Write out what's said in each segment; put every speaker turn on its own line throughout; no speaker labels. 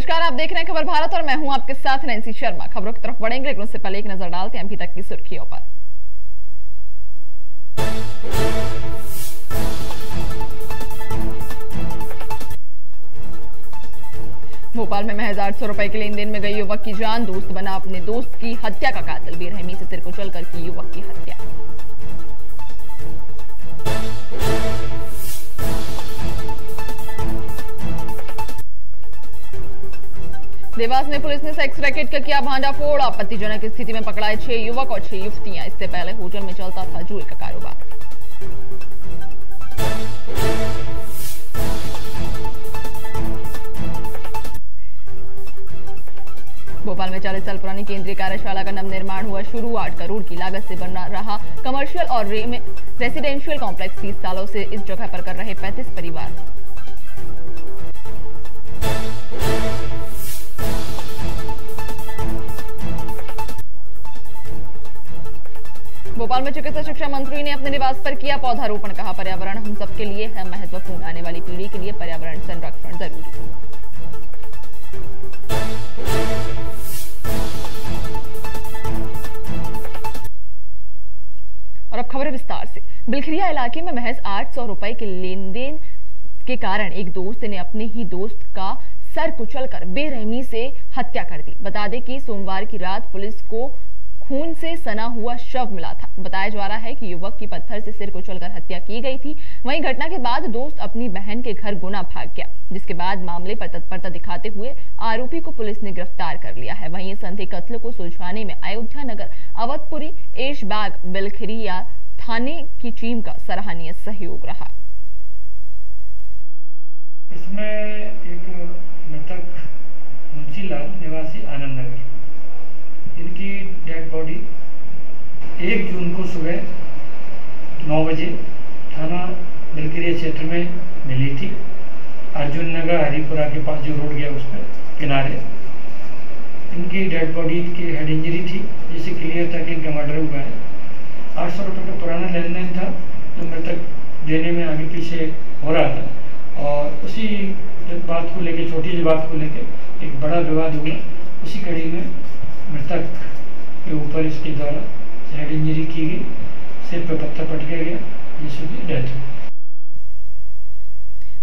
नमस्कार, आप देख रहे हैं खबर भारत और मैं हूं आपके साथ नैन्सी शर्मा। खबरों की तरफ बढ़ेंगे लेकिन उससे पहले एक नजर डालते हैं अभी तक की सुर्खियों पर। भोपाल में महज 800 रुपए के लेन देन में गई युवक की जान, दोस्त बना अपने दोस्त की हत्या का कातिल, बेरहमी से सिर कुचलकर की युवक की हत्या। देवास में पुलिस ने सेक्स रैकेट का किया भांडाफोड़, आपत्तिजनक स्थिति में पकड़ाए 6 युवक और 6 युवतियां। इससे पहले होटल में चलता था जुए का कारोबार। भोपाल में 40 साल पुरानी केंद्रीय कार्यशाला का नवनिर्माण हुआ शुरू। 8 करोड़ की लागत से बन रहा कमर्शियल और रेसिडेंशियल कॉम्प्लेक्स 30 सालों से इस जगह पर कर रहे 35 परिवार। भोपाल में चिकित्सा शिक्षा मंत्री ने अपने निवास पर किया पौधारोपण, कहा पर्यावरण हम सबके लिए है महत्वपूर्ण, आने वाली पीढ़ी के लिए पर्यावरण संरक्षण जरूरी। और अब खबर विस्तार से। बिलखरिया इलाके में महज 800 रुपए के लेन देन के कारण एक दोस्त ने अपने ही दोस्त का सर कुचलकर बेरहमी से हत्या कर दी। बता दें कि सोमवार की रात पुलिस को खून से सना हुआ शव मिला था। बताया जा रहा है कि युवक की पत्थर से सिर कुचलकर हत्या की गई थी। वहीं घटना के बाद दोस्त अपनी बहन के घर गुना भाग गया, जिसके बाद मामले पर तत्परता दिखाते हुए आरोपी को पुलिस ने गिरफ्तार कर लिया है। वहीं संदिग्ध कत्ल को सुलझाने में अयोध्या नगर, अवधपुरी, ऐशबाग, बिलखरिया थाने की टीम का सराहनीय सहयोग रहा।
इसमें एक मृतक मुंशीलाल निवासी आनंद नगर, इनकी डेड बॉडी 1 जून को सुबह 9 बजे थाना बिलखरिया क्षेत्र में मिली थी। अर्जुन नगर हरिपुरा के पास जो रोड गया उस पर किनारे इनकी डेड बॉडी की हेड इंजरी थी, जिससे क्लियर था कि इनका मर्डर हुआ है। 800 रुपये का पुराना लेन देन था जो मृतक देने में आगे पीछे हो रहा था, और उसी बात को लेकर, छोटी सी बात को लेकर एक बड़ा विवाद हुआ। उसी कड़ी में मृतक के ऊपर इसके द्वारा हेड इंजरी की गई, सिर पर पत्थर पटका गया, जिसकी डेथ हुई।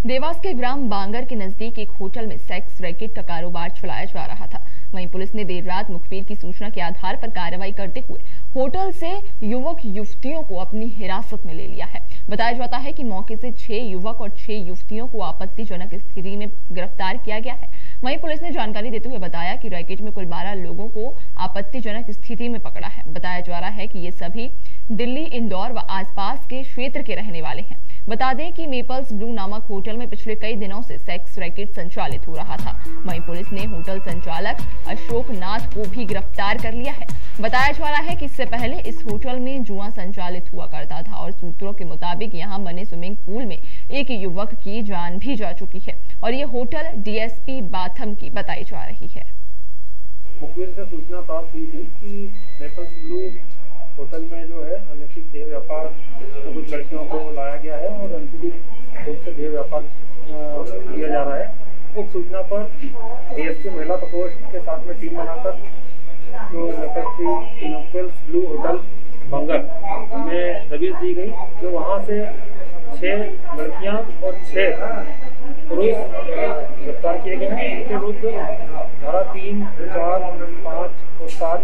देवास के ग्राम बांगर के नजदीक एक होटल में सेक्स रैकेट का कारोबार चलाया जा रहा था। वहीं पुलिस ने देर रात मुखबिर की सूचना के आधार पर कार्रवाई करते हुए होटल से युवक युवतियों को अपनी हिरासत में ले लिया है। बताया जाता है कि मौके से 6 युवक और 6 युवतियों को आपत्तिजनक स्थिति में गिरफ्तार किया गया है। वहीं पुलिस ने जानकारी देते हुए बताया कि रैकेट में कुल 12 लोगों को आपत्तिजनक स्थिति में पकड़ा है। बताया जा रहा है कि ये सभी दिल्ली, इंदौर व आसपास के क्षेत्र के रहने वाले हैं। बता दें कि मेपल्स ब्लू नामक होटल में पिछले कई दिनों से सेक्स रैकेट संचालित हो रहा था। वहीं पुलिस ने होटल संचालक अशोक नाथ को भी गिरफ्तार कर लिया है। बताया जा रहा है कि इससे पहले इस होटल में जुआ संचालित हुआ करता था और सूत्रों के मुताबिक यहां बने स्विमिंग पूल में एक युवक की जान भी जा चुकी है और ये होटल डीएसपी बाथम की बताई जा रही है।
मुखबिर से सूचना प्राप्त हुई थी कि मेपल्स ब्लू होटल में जो है अनैतिक देह व्यापार तो कुछ लड़कियों को लाया गया है और अनैतिक रूप से देह व्यापार किया जा रहा है। उस सूचना पर डीएसपी महिला प्रकोष्ठ के साथ में टीम बनाकर जो मेपल्स ब्लू होटल बंगर में दबिश दी गई, जो वहाँ से 6 लड़कियाँ और 6 पुरुष गिरफ्तार किए गए हैं। इनके विरुद्ध धारा 3, 4, 5 और 7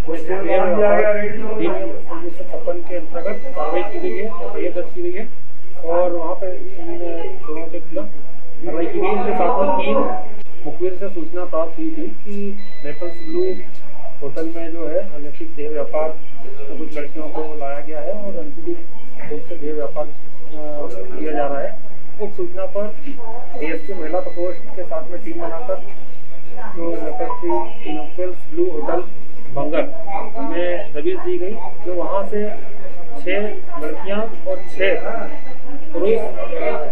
1956 के अंतर्गत कार्रवाई की गई है, एफआईआर दर्ज की गई है और वहाँ पे इन दोनों के खिलाफ कार्रवाई की गई। इनके साथ में 3 मुखबिर से सूचना प्राप्त हुई थी कि मेपल्स ब्लू होटल में जो है अनैतिक देह व्यापार तो कुछ लड़कियों को लाया गया है और अनैतिक रूप से देह व्यापार किया जा रहा है। उस सूचना पर डीएसपी महिला प्रकोष्ठ के साथ में टीम बनाकर जो मेपल्स ब्लू होटल बंगर में दबिश दी गई, जो वहाँ से 6 लड़कियाँ और 6 पुरुष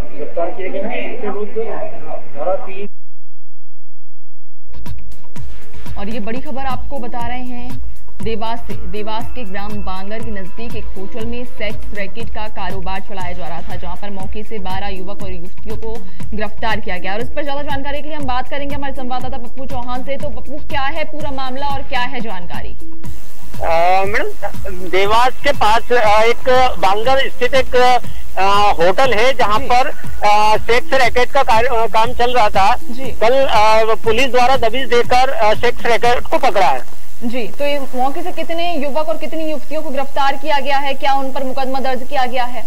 गिरफ्तार किए गए हैं। इनके विरुद्ध धारा 3।
और ये बड़ी खबर आपको बता रहे हैं देवास के ग्राम बांगर के नजदीक एक होटल में सेक्स रैकेट का कारोबार चलाया जा रहा था, जहां पर मौके से 12 युवक और युवतियों को गिरफ्तार किया गया। और इस पर ज्यादा जानकारी के लिए हम बात करेंगे हमारे संवाददाता पप्पू चौहान से। तो पप्पू, क्या है पूरा मामला और क्या है जानकारी?
मैडम, देवास के पास एक बांगर स्थित एक होटल है जहां पर सेक्स रैकेट का काम चल रहा था। कल पुलिस द्वारा दबिश देकर सेक्स रैकेट को पकड़ा है।
जी, तो ये मौके से कितने युवक और कितनी युवतियों को गिरफ्तार किया गया है? क्या उन पर मुकदमा दर्ज किया गया है?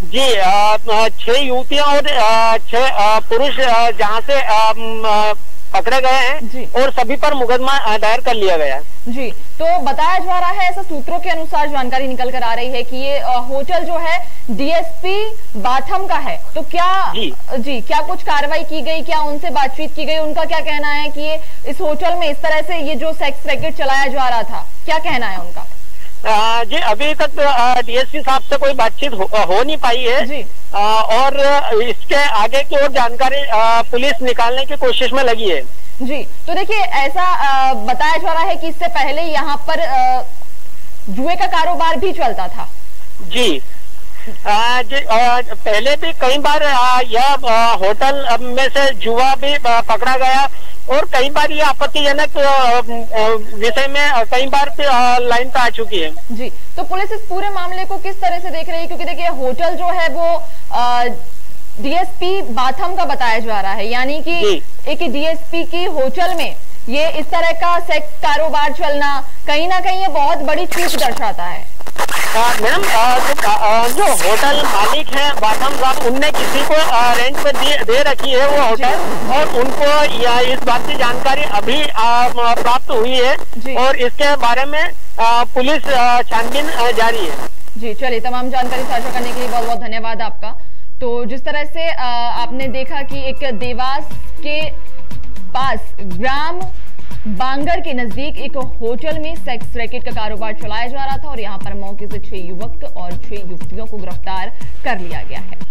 जी, 6 युवतियां और 6 पुरुष जहां से पकड़े गए हैं और सभी पर मुकदमा दायर कर लिया गया है।
जी, तो बताया जा रहा है, ऐसा सूत्रों के अनुसार जानकारी निकल कर आ रही है कि ये होटल जो है डीएसपी बाथम का है। तो क्या क्या कुछ कार्रवाई की गई, क्या उनसे बातचीत की गई? उनका क्या कहना है कि ये इस होटल में इस तरह से ये जो सेक्स रैकेट चलाया जा रहा था, क्या कहना है उनका?
जी, अभी तक डीएसपी साहब से कोई बातचीत हो नहीं पाई है जी। और इसके आगे की और जानकारी पुलिस निकालने की कोशिश में लगी है।
जी, तो देखिए, ऐसा बताया जा रहा है कि इससे पहले यहाँ पर जुए का कारोबार भी चलता था।
जी, पहले भी कई बार यह होटल में से जुआ भी पकड़ा गया और कई बार ये आपत्तिजनक विषय में कई बार लाइन पे आ चुकी है।
जी, तो पुलिस इस पूरे मामले को किस तरह से देख रही है? क्योंकि देखिए, होटल जो है वो डीएसपी बाथम का बताया जा रहा है, यानी कि एक डीएसपी की होटल में ये इस तरह का सेक्स कारोबार चलना कहीं ना कहीं ये बहुत बड़ी चूक दर्शाता है।
मैडम, जो होटल मालिक हैं बाथम साहब, उनने किसी को रेंट पे दे रखी है वो होटल, और उनको इस बात की जानकारी अभी प्राप्त हुई है और इसके बारे में पुलिस छानबीन जारी है।
जी, चलिए, तमाम जानकारी साझा करने के लिए बहुत बहुत धन्यवाद आपका। तो जिस तरह से आपने देखा कि एक देवास के पास ग्राम बांगर के नजदीक एक होटल में सेक्स रैकेट का कारोबार चलाया जा रहा था और यहां पर मौके से 6 युवक और 6 युवतियों को गिरफ्तार कर लिया गया है।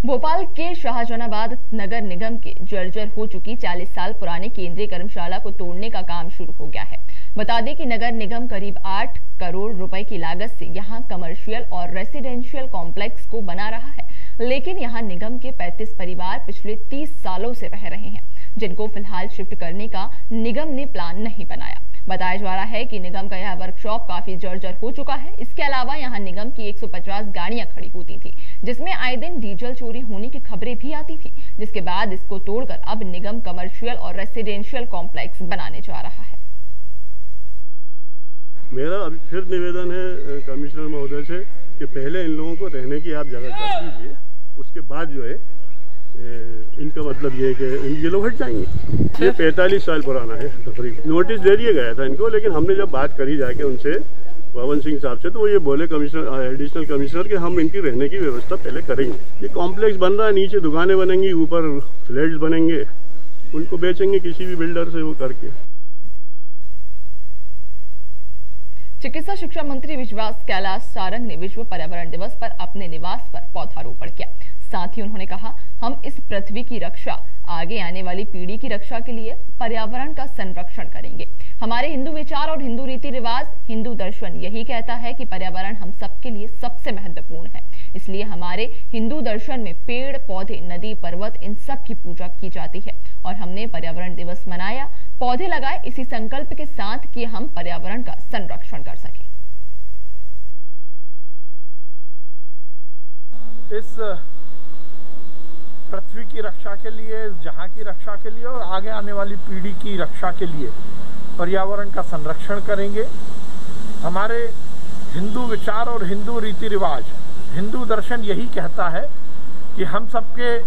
भोपाल के शाहजहानाबाद नगर निगम के जर्जर हो चुकी 40 साल पुरानी केंद्रीय कर्मशाला को तोड़ने का काम शुरू हो गया है। बता दें कि नगर निगम करीब 8 करोड़ रुपए की लागत से यहां कमर्शियल और रेसिडेंशियल कॉम्प्लेक्स को बना रहा है, लेकिन यहां निगम के 35 परिवार पिछले 30 सालों से रह रहे हैं, जिनको फिलहाल शिफ्ट करने का निगम ने प्लान नहीं बनाया। बताया जा रहा है कि निगम का यह वर्कशॉप काफी जर्जर हो चुका है। इसके अलावा यहां निगम की 150 गाड़ियां खड़ी होती थी, जिसमें आए दिन डीजल चोरी होने की खबरें भी आती थी, जिसके बाद इसको तोड़कर अब निगम कमर्शियल और रेसिडेंशियल कॉम्प्लेक्स बनाने जा रहा है।
मेरा अभी फिर निवेदन है कमिश्नर महोदय से कि पहले इन लोगों को रहने की आप जगह कर दीजिए, उसके बाद जो है इनका मतलब ये है कि ये लोग हट जाएंगे। ये 45 साल पुराना है तकरीबन। नोटिस दे दिया गया था इनको, लेकिन हमने जब बात करी जाके उनसे पवन सिंह साहब से, तो वो ये बोले कमिश्नर एडिशनल कमिश्नर कि हम इनकी रहने की व्यवस्था पहले करेंगे। ये कॉम्प्लेक्स बन रहा है, नीचे दुकानें बनेंगी, ऊपर फ्लैट्स बनेंगे, उनको बेचेंगे किसी भी बिल्डर से वो करके।
चिकित्सा शिक्षा मंत्री विश्वास कैलाश सारंग ने विश्व पर्यावरण दिवस पर अपने निवास पर पौधारोपण किया। साथ ही उन्होंने कहा, हम इस पृथ्वी की रक्षा, आगे आने वाली पीढ़ी की रक्षा के लिए पर्यावरण का संरक्षण करेंगे। हमारे हिंदू विचार और हिंदू रीति रिवाज, हिंदू दर्शन यही कहता है कि पर्यावरण हम सबके लिए सबसे महत्वपूर्ण है। इसलिए हमारे हिंदू दर्शन में पेड़ पौधे, नदी, पर्वत, इन सब की पूजा की जाती है और हमने पर्यावरण दिवस मनाया, पौधे लगाए, इसी संकल्प के साथ कि हम पर्यावरण का संरक्षण कर सकें।
इस पृथ्वी की रक्षा के लिए, इस जहां की रक्षा के लिए और आगे आने वाली पीढ़ी की रक्षा के लिए पर्यावरण का संरक्षण करेंगे। हमारे हिंदू विचार और हिंदू रीति रिवाज, हिंदू दर्शन यही कहता है कि हम सबके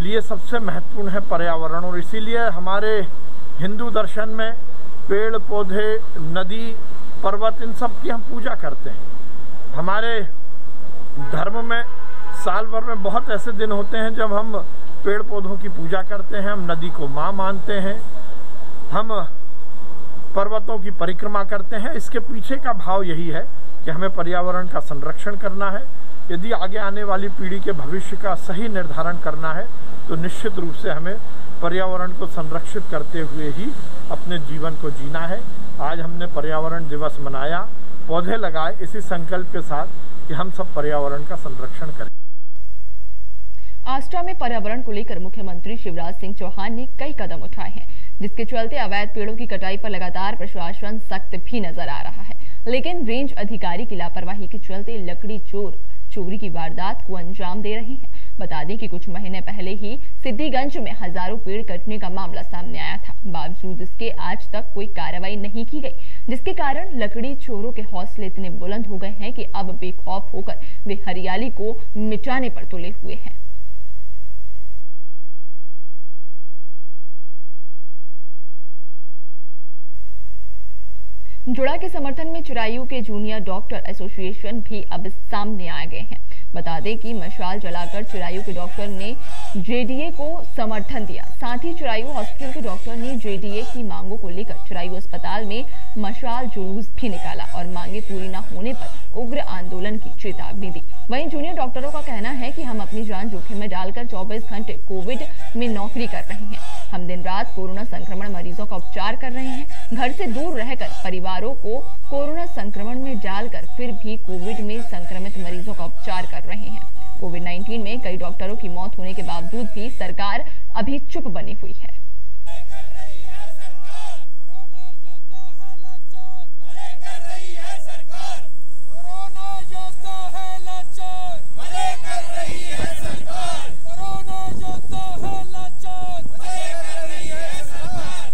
लिए सबसे महत्वपूर्ण है पर्यावरण, और इसीलिए हमारे हिंदू दर्शन में पेड़ पौधे, नदी, पर्वत, इन सब की हम पूजा करते हैं। हमारे धर्म में साल भर में बहुत ऐसे दिन होते हैं जब हम पेड़ पौधों की पूजा करते हैं, हम नदी को माँ मानते हैं, हम पर्वतों की परिक्रमा करते हैं। इसके पीछे का भाव यही है कि हमें पर्यावरण का संरक्षण करना है। यदि आगे आने वाली पीढ़ी के भविष्य का सही निर्धारण करना है तो निश्चित रूप से हमें पर्यावरण को संरक्षित करते हुए ही अपने जीवन को जीना है। आज हमने पर्यावरण दिवस मनाया, पौधे लगाए इसी संकल्प के साथ कि हम सब पर्यावरण का संरक्षण करें।
आष्टा में पर्यावरण को लेकर मुख्यमंत्री शिवराज सिंह चौहान ने कई कदम उठाए हैं, जिसके चलते अवैध पेड़ों की कटाई पर लगातार प्रशासन सख्त भी नजर आ रहा है। लेकिन रेंज अधिकारी की लापरवाही के चलते लकड़ी चोरी की वारदात को अंजाम दे रहे हैं। बता दें कि कुछ महीने पहले ही सिद्धिगंज में हजारों पेड़ कटने का मामला सामने आया था। बावजूद इसके आज तक कोई कार्रवाई नहीं की गई, जिसके कारण लकड़ी चोरों के हौसले इतने बुलंद हो गए हैं कि अब बेखौफ होकर वे हरियाली को मिटाने पर तुले हुए हैं। जुड़ा के समर्थन में चिरायू के जूनियर डॉक्टर एसोसिएशन भी अब सामने आ गए हैं। बता दें कि मशाल जलाकर चिरायू के डॉक्टर ने जेडीए को समर्थन दिया। साथ ही चिरायू हॉस्पिटल के डॉक्टर ने जेडीए की मांगों को लेकर चिरायू अस्पताल में मशाल जुलूस भी निकाला और मांगे पूरी न होने पर उग्र आंदोलन की चेतावनी दी। वहीं जूनियर डॉक्टरों का कहना है कि हम अपनी जान जोखिम में डालकर 24 घंटे कोविड में नौकरी कर रहे हैं। हम दिन रात कोरोना संक्रमण मरीजों का उपचार कर रहे हैं। घर से दूर रहकर परिवारों को कोरोना संक्रमण में डालकर फिर भी कोविड में संक्रमित मरीजों का उपचार कर रहे हैं। कोविड-19 में कई डॉक्टरों की मौत होने के बावजूद भी सरकार अभी चुप बनी हुई है।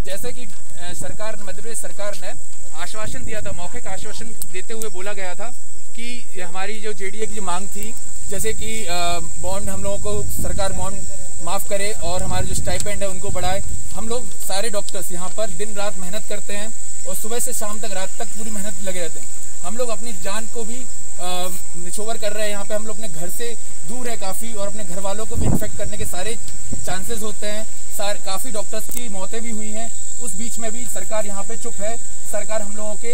जैसे कि सरकार मध्य प्रदेश सरकार ने आश्वासन दिया था, मौखिक आश्वासन देते हुए बोला गया था कि हमारी जो जेडीए की जो मांग थी, जैसे कि बॉन्ड हम लोगों को सरकार बॉन्ड माफ़ करे और हमारे जो स्टाइपेंड है उनको बढ़ाए। हम लोग सारे डॉक्टर्स यहाँ पर दिन रात मेहनत करते हैं और सुबह से शाम तक रात तक पूरी मेहनत लगे रहते हैं। हम लोग अपनी जान को भी निछोवर कर रहे हैं। यहाँ पे हम लोग अपने घर से दूर है काफ़ी और अपने घर वालों को भी इन्फेक्ट करने के सारे चांसेस होते हैं। काफ़ी डॉक्टर्स की मौतें भी हुई हैं। उस बीच में भी सरकार यहाँ पे चुप है। सरकार हम लोगों के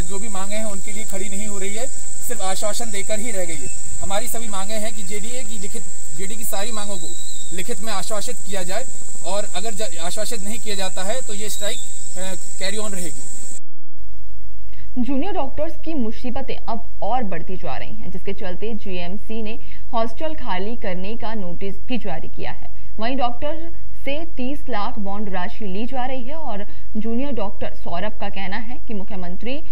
जो भी मांगे हैं उनके लिए खड़ी नहीं हो रही है, सिर्फ आश्वासन देकर ही रह गई है। हमारी सभी मांगे हैं कि जेडीए की सारी मांगों को लिखित में आश्वासित किया जाए और अगर आश्वासित नहीं किया जाता है तो ये स्ट्राइक कैरी ऑन रहेगी।
जूनियर डॉक्टर्स की मुसीबतें अब और बढ़ती जा रही हैं, जिसके चलते जीएमसी ने हॉस्टल खाली करने का नोटिस भी जारी किया है। वहीं डॉक्टर से 30 लाख बॉन्ड राशि ली जा रही है और जूनियर डॉक्टर सौरभ का कहना है कि मुख्यमंत्री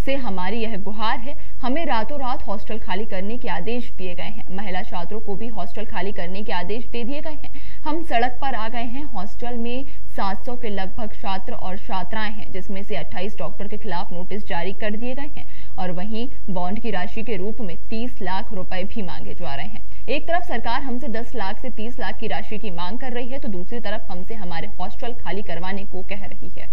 से हमारी यह गुहार है, हमें रातों रात हॉस्टल खाली करने के आदेश दिए गए हैं। महिला छात्रों को भी हॉस्टल खाली करने के आदेश दे दिए गए हैं। हम सड़क पर आ गए हैं। हॉस्टल में 700 के लगभग छात्र और छात्राएं हैं, जिसमें से 28 डॉक्टर के खिलाफ नोटिस जारी कर दिए गए हैं और वहीं बॉन्ड की राशि के रूप में 30 लाख रुपए भी मांगे जा रहे हैं। एक तरफ सरकार हमसे 10 लाख से 30 लाख की राशि की मांग कर रही है, तो दूसरी तरफ हमसे हमारे हॉस्टल खाली करवाने को कह रही है।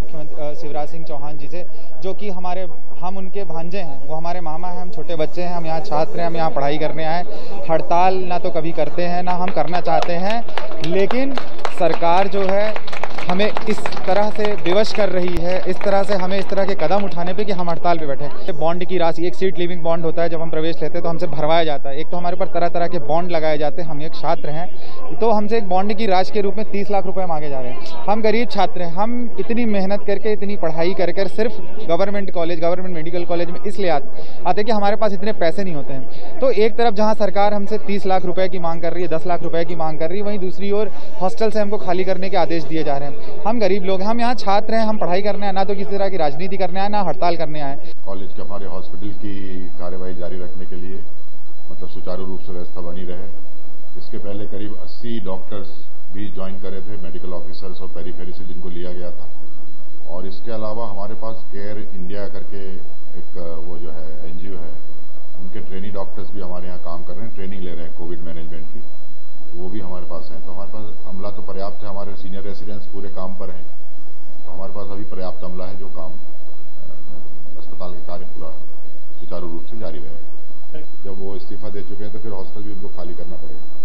मुख्यमंत्री शिवराज सिंह चौहान जी से, जो कि हम उनके भांजे हैं, वो हमारे मामा हैं, हम छोटे बच्चे हैं, हम यहाँ छात्र हैं, हम यहाँ पढ़ाई करने आए। हड़ताल ना तो कभी करते हैं ना हम करना चाहते हैं, लेकिन सरकार जो है हमें इस तरह से विवश कर रही है, इस तरह से हमें इस तरह के कदम उठाने पे कि हम हड़ताल पे बैठे। बॉन्ड की राशि, एक सीट लिविंग बॉन्ड होता है, जब हम प्रवेश लेते हैं तो हमसे भरवाया जाता है। एक तो हमारे ऊपर तरह तरह के बॉन्ड लगाए जाते हैं। हम एक छात्र हैं तो हमसे एक बॉन्ड की राशि के रूप में 30 लाख रुपए मांगे जा रहे हैं। हम गरीब छात्र हैं, हम इतनी मेहनत करके, इतनी पढ़ाई कर सिर्फ government college, government medical college में इसलिए आते कि हमारे पास इतने पैसे नहीं होते हैं। तो एक तरफ जहाँ सरकार हमसे 30 लाख रुपए की मांग कर रही है, 10 लाख रुपए की मांग कर रही है, वहीं दूसरी ओर हॉस्टल से हमको खाली करने के आदेश दिए जा रहे हैं। हम गरीब लोग, हम यहाँ छात्र हैं, हम पढ़ाई करने आए, ना तो किसी तरह की राजनीति करने आए, ना हड़ताल करने आए।
कॉलेज के हमारे हॉस्पिटल की कार्यवाही जारी रखने के लिए मतलब सुचारू रूप से व्यवस्था बनी रहे। इसके पहले करीब 80 डॉक्टर्स भी ज्वाइन करे थे, मेडिकल ऑफिसर्स और पेरीफेरी से जिनको लिया गया था। और इसके अलावा हमारे पास केयर इंडिया करके एक वो जो है एनजीओ है, उनके ट्रेनी डॉक्टर्स भी हमारे यहाँ काम कर रहे हैं, ट्रेनिंग ले रहे हैं कोविड मैनेजमेंट की, वो भी हमारे पास हैं। तो हमारे पास अमला तो पर्याप्त है, हमारे सीनियर रेसिडेंट्स पूरे काम पर हैं, तो हमारे पास अभी पर्याप्त अमला है जो काम अस्पताल के कार्य पूरा सुचारू रूप से जारी रहेगा। जब वो इस्तीफा दे चुके हैं तो फिर हॉस्टल भी उनको खाली करना पड़ेगा।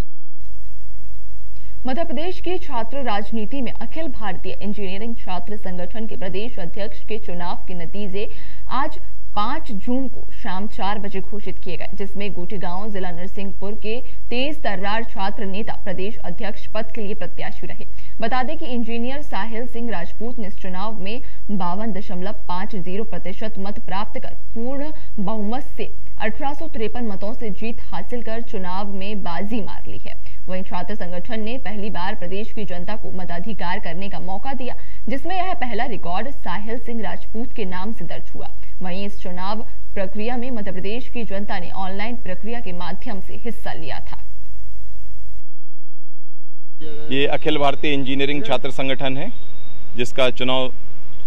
मध्य प्रदेश की छात्र राजनीति में अखिल भारतीय इंजीनियरिंग छात्र संगठन के प्रदेश अध्यक्ष के चुनाव के नतीजे आज 5 जून को शाम 4 बजे घोषित किए गए, जिसमें गोटीगांव जिला नरसिंहपुर के तेज तर्रार छात्र नेता प्रदेश अध्यक्ष पद के लिए प्रत्याशी रहे। बता दें कि इंजीनियर साहिल सिंह राजपूत ने इस चुनाव में 52.50% मत प्राप्त कर पूर्ण बहुमत से 1853 मतों से जीत हासिल कर चुनाव में बाजी मार ली है। वहीं छात्र संगठन ने पहली बार प्रदेश की जनता को मताधिकार करने का मौका दिया, जिसमें यह पहला रिकॉर्ड साहिल सिंह राजपूत के नाम से दर्ज हुआ। वहीं इस चुनाव प्रक्रिया में मध्य प्रदेश की जनता ने ऑनलाइन प्रक्रिया के माध्यम से हिस्सा लिया था।
ये अखिल भारतीय इंजीनियरिंग छात्र संगठन है, जिसका चुनाव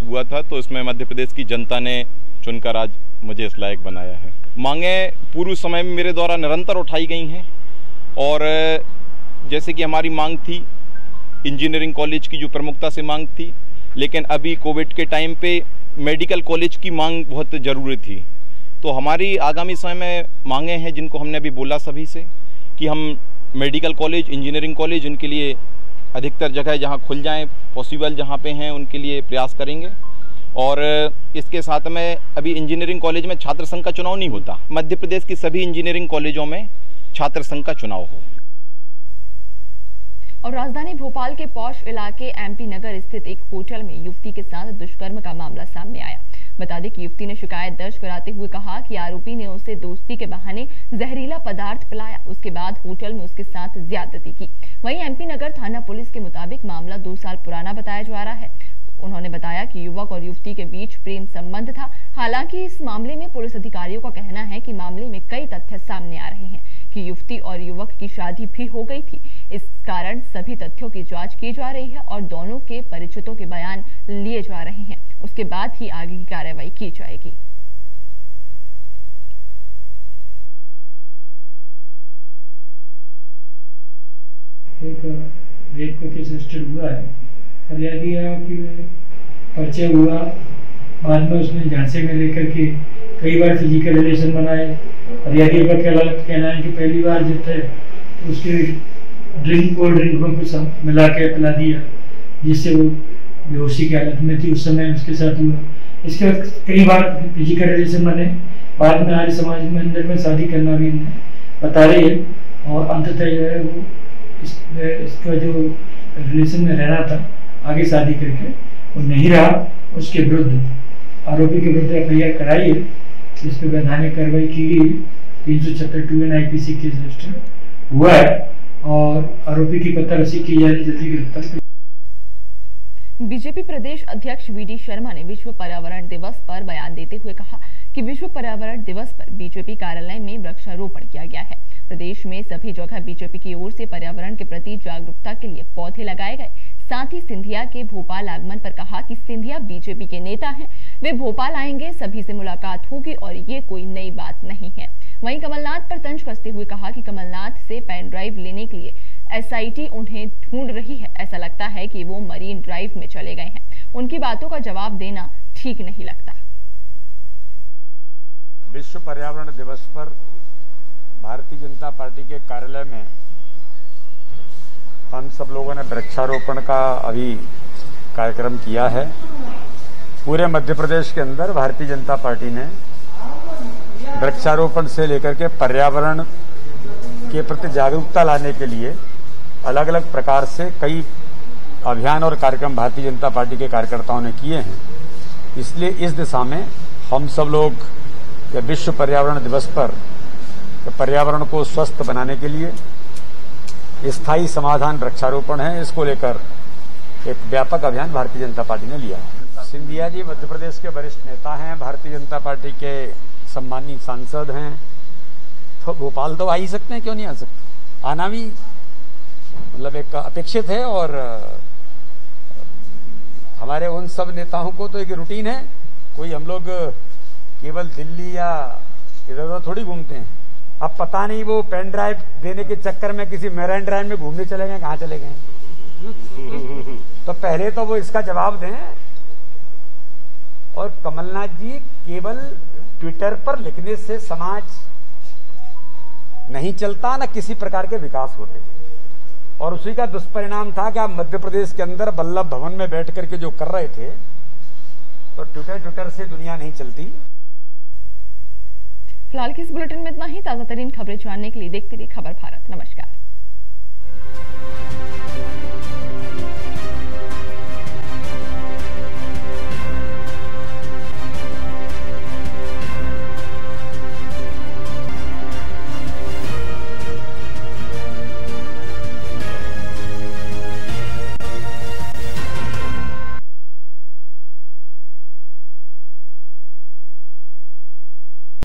हुआ था, तो इसमें मध्य प्रदेश की जनता ने चुनकर आज मुझे इस लायक बनाया है। मांगे पूर्व समय में मेरे द्वारा निरंतर उठाई गई हैं, और जैसे कि हमारी मांग थी इंजीनियरिंग कॉलेज की, जो प्रमुखता से मांग थी, लेकिन अभी कोविड के टाइम पे मेडिकल कॉलेज की मांग बहुत ज़रूरी थी। तो हमारी आगामी समय में मांगे हैं, जिनको हमने अभी बोला सभी से, कि हम मेडिकल कॉलेज, इंजीनियरिंग कॉलेज, उनके लिए अधिकतर जगह जहां खुल जाएं, पॉसिबल जहां पे हैं, उनके लिए प्रयास करेंगे। और इसके साथ में अभी इंजीनियरिंग कॉलेज में छात्र संघ का चुनाव नहीं होता, मध्य प्रदेश की सभी इंजीनियरिंग कॉलेजों में छात्र संघ का चुनाव हो।
और राजधानी भोपाल के पौष इलाके एमपी नगर स्थित एक होटल में युवती के साथ दुष्कर्म का मामला सामने आया। बता दें कि युवती ने शिकायत दर्ज कराते हुए कहा कि आरोपी ने उसे दोस्ती के बहाने जहरीला पदार्थ पिलाया, उसके बाद होटल में उसके साथ ज्यादती की। वहीं एमपी नगर थाना पुलिस के मुताबिक मामला 2 साल पुराना बताया जा रहा है। उन्होंने बताया कि युवक और युवती के बीच प्रेम संबंध था। हालांकि इस मामले में पुलिस अधिकारियों का कहना है कि मामले में कई तथ्य सामने आ रहे हैं कि युवती और युवक की शादी भी हो गई थी। इस कारण सभी तथ्यों की जांच की जा रही है और दोनों के परिचितों के बयान लिए जा रहे हैं। उसके बाद ही आगे की कार्रवाई की जाएगी।
एक रेप का केस रजिस्टर हुआ है। फरियादी की परिचय हुआ, बाद में उसने झांसे में लेकर के कई बार फिजिकल रिलेशन बनाए। फरियादी का कहना है कि पहली बार जब थे तो उसके कोल्ड ड्रिंक में कुछ मिला के पिला दिया, जिससे वो बेहोशी की हालत में थी। उस समय उसके साथ हुआ। इसके बाद कई बार फिजिकल रिलेशन बने। बाद में आर्य समाज में अंदर में शादी करना भी बता रही है, और अंततः जो है वो इसका जो रिलेशन में रहना था, आगे शादी करके वो नहीं रहा। उसके विरुद्ध, आरोपी के विरुद्ध एफआईआर कराई है, जिस पर वैधानिक कार्रवाई की गई। 376 आईपीसी केस रजिस्टर हुआ है और आरोपी की पता रसी की जा रही, जल्दी गिरफ्तार।
बीजेपी प्रदेश अध्यक्ष वीडी शर्मा ने विश्व पर्यावरण दिवस पर बयान देते हुए कहा कि विश्व पर्यावरण दिवस पर बीजेपी कार्यालय में वृक्षारोपण किया गया है। प्रदेश में सभी जगह बीजेपी की ओर से पर्यावरण के प्रति जागरूकता के लिए पौधे लगाए गए। साथ ही सिंधिया के भोपाल आगमन पर कहा कि सिंधिया बीजेपी के नेता हैं, वे भोपाल आएंगे, सभी से मुलाकात होगी और ये कोई नई बात नहीं है। वहीं कमलनाथ पर तंज कसते हुए कहा कि कमलनाथ से पेन ड्राइव लेने के लिए एसआईटी उन्हें ढूंढ रही है। ऐसा लगता है कि वो मरीन ड्राइव में चले गए हैं। उनकी बातों का जवाब देना ठीक नहीं लगता।
विश्व पर्यावरण दिवस पर भारतीय जनता पार्टी के कार्यालय में हम सब लोगों ने वृक्षारोपण का अभी कार्यक्रम किया है। पूरे मध्य प्रदेश के अंदर भारतीय जनता पार्टी ने वृक्षारोपण से लेकर के पर्यावरण के प्रति जागरूकता लाने के लिए अलग अलग प्रकार से कई अभियान और कार्यक्रम भारतीय जनता पार्टी के कार्यकर्ताओं ने किए हैं। इसलिए इस दिशा में हम सब लोग विश्व पर्यावरण दिवस पर पर्यावरण को स्वस्थ बनाने के लिए स्थायी समाधान वृक्षारोपण है, इसको लेकर एक व्यापक अभियान भारतीय जनता पार्टी ने लिया है। सिंधिया जी मध्य प्रदेश के वरिष्ठ नेता हैं, भारतीय जनता पार्टी के सम्मानित सांसद हैं, तो भोपाल तो आ ही सकते हैं, क्यों नहीं आ सकते। आना भी मतलब एक अपेक्षित है और हमारे उन सब नेताओं को तो एक रूटीन है। कोई हम लोग केवल दिल्ली या इधर उधर थोड़ी घूमते हैं। अब पता नहीं वो पेन ड्राइव देने के चक्कर में किसी मेराइन ड्राइव में घूमने चले गए, कहाँ चले गए। तो पहले तो वो इसका जवाब दें। और कमलनाथ जी केवल ट्विटर पर लिखने से समाज नहीं चलता, न किसी प्रकार के विकास होते। और उसी का दुष्परिणाम था कि आप मध्य प्रदेश के अंदर वल्लभ भवन में बैठ करके जो कर रहे थे, तो ट्विटर से दुनिया नहीं चलती।
फिलहाल की इस बुलेटिन में इतना ही। ताजा तरीन खबरें जानने के लिए देखते रहिए खबर भारत। नमस्कार।